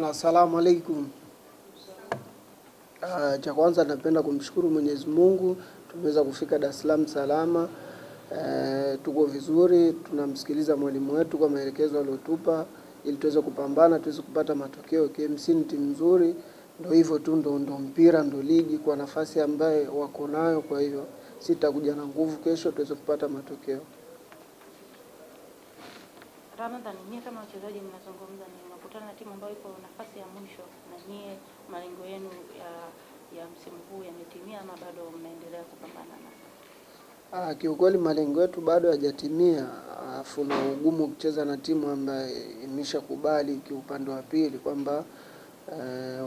Asalamu alaikum. Cha kwanza napenda kumshukuru Mwenyezi Mungu, tumeweza kufika Dar es Salaam salama. Tuko vizuri, tunamsikiliza mwalimu wetu kwa maelekezo aliyotupa ili tuweze kupambana, tuweze kupata matokeo. KMC ni timu nzuri, ndio hivyo tu, ndio mpira, ndio ligi kwa nafasi ambaye wako nayo. Kwa hivyo sitakuja na nguvu, kesho tuweze kupata matokeo. Ramadhan, nyie kama wachezaji mnazungumza ni mnakutana na timu ambayo iko nafasi ya mwisho, na nyie malengo yenu ya msimu huu yametimia ama bado mnaendelea kupambana na? Kiukweli malengo yetu bado hayajatimia, afu na ugumu kucheza na timu ambayo imeshakubali kiupande wa pili kwamba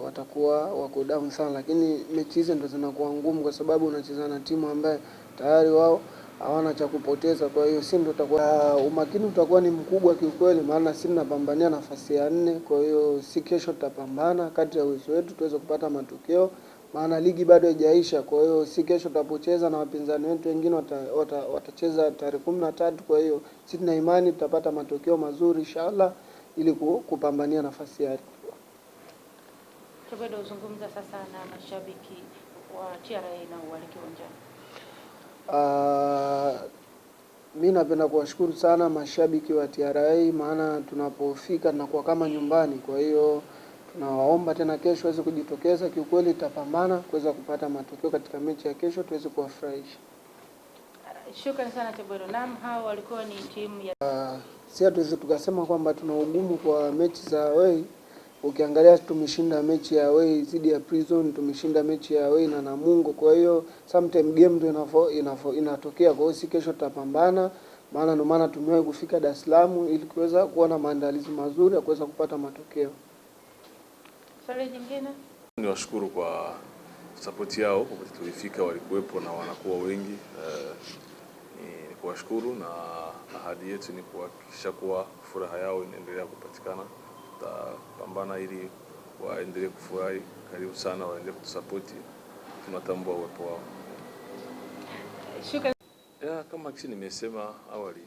watakuwa wako down sana, lakini mechi hizo ndo zinakuwa ngumu kwa sababu unacheza na timu ambayo tayari wao hawana cha kupoteza. Kwa hiyo sisi ndo tutakuwa umakini utakuwa ni mkubwa kiukweli, maana sisi tunapambania nafasi ya 4. Kwa hiyo si kesho tutapambana kadri ya uwezo wetu tuweze kupata matokeo, maana ligi bado haijaisha. Kwa hiyo si kesho tutapocheza na wapinzani wetu wengine watacheza tarehe 13. Kwa hiyo sisi tuna imani tutapata matokeo mazuri inshallah ili kupambania nafasi ya 4. Tupende uzungumza sasa na mashabiki wa TRA na uelekeo uwanjani. Mimi napenda kuwashukuru sana mashabiki wa TRA, maana tunapofika tunakuwa kama nyumbani. Kwa hiyo tunawaomba tena kesho waweze kujitokeza, kiukweli tutapambana kuweza kupata matokeo katika mechi ya kesho tuweze kuwafurahisha. Shukrani sana Tebero. Naam, hao walikuwa ni timu ya sisi tuweze tukasema kwamba tuna ugumu kwa mechi za away. Ukiangalia tumeshinda mechi ya away dhidi ya Prison, tumeshinda mechi ya away na Namungo. Kwa hiyo sometime game ndio inatokea. Kwa hiyo si kesho tutapambana, maana tumewahi kufika Dar es Salaam ili kuweza kuwa na maandalizi mazuri ya kuweza kupata matokeo. Swali jingine? Niwashukuru kwa support yao, tulifika walikuwepo na wanakuwa wengi. Ni kuwashukuru, na ahadi yetu ni kuhakikisha kuwa furaha yao inaendelea kupatikana. Tutapambana ili waendelee kufurahi. Karibu sana, waendelee kutusapoti, tunatambua uwepo wao. Shukrani. Kama kisi nimesema awali,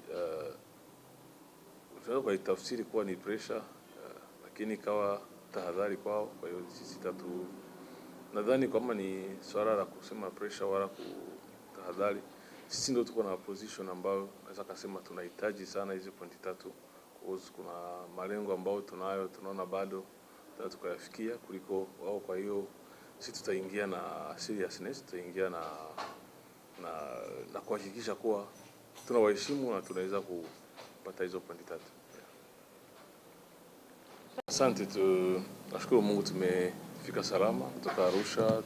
tunaweza kuitafsiri kuwa ni pressure, lakini kawa tahadhari kwao. Kwa hiyo sisi nadhani kama ni swala la kusema pressure wala kutahadhari, sisi ndio tuko na position ambayo naweza kusema tunahitaji sana hizo pointi 3. Kuna malengo ambayo tunaona bado tukayafikia kuliko wao. Kwa hiyo sisi tutaingia na seriousness, tutaingia na kuhakikisha kuwa tunawaheshimu na tunaweza kupata hizo pointi 3. Asante, tunashukuru Mungu tumefika salama kutoka Arusha.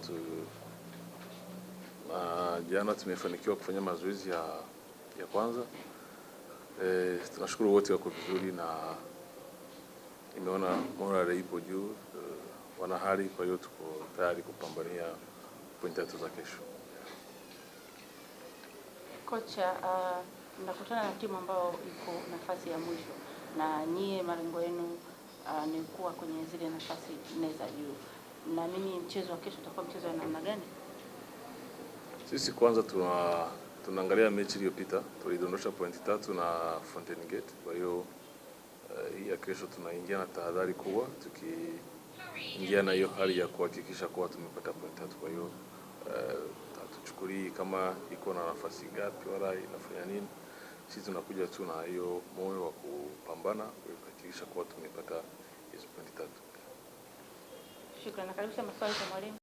Jana tumefanikiwa kufanya mazoezi ya kwanza. Tunashukuru wote wako vizuri na nimeona morale ipo juu, wana hali. Kwa hiyo tuko tayari kupambania pointi 3 za kesho. Kocha, mnakutana na timu ambayo iko nafasi ya mwisho na nyie malengo yenu ni kuwa kwenye zile nafasi 4 za juu. Naamini mchezo wa kesho utakuwa mchezo wa namna gani? Sisi kwanza tunaangalia mechi iliyopita, tulidondosha pointi 3 na Fountain Gate. Kwa hiyo hii ya kesho tunaingia na tahadhari kubwa, tukiingia na hiyo hali ya kuhakikisha kuwa tumepata pointi 3. Kwa hiyo hatuchukulii kama iko na nafasi ngapi wala inafanya nini. Sisi tunakuja tu na hiyo moyo wa kupambana kuhakikisha kuwa tumepata hizo pointi 3. Shukrani. Nakaribisha maswali kwa mwalimu.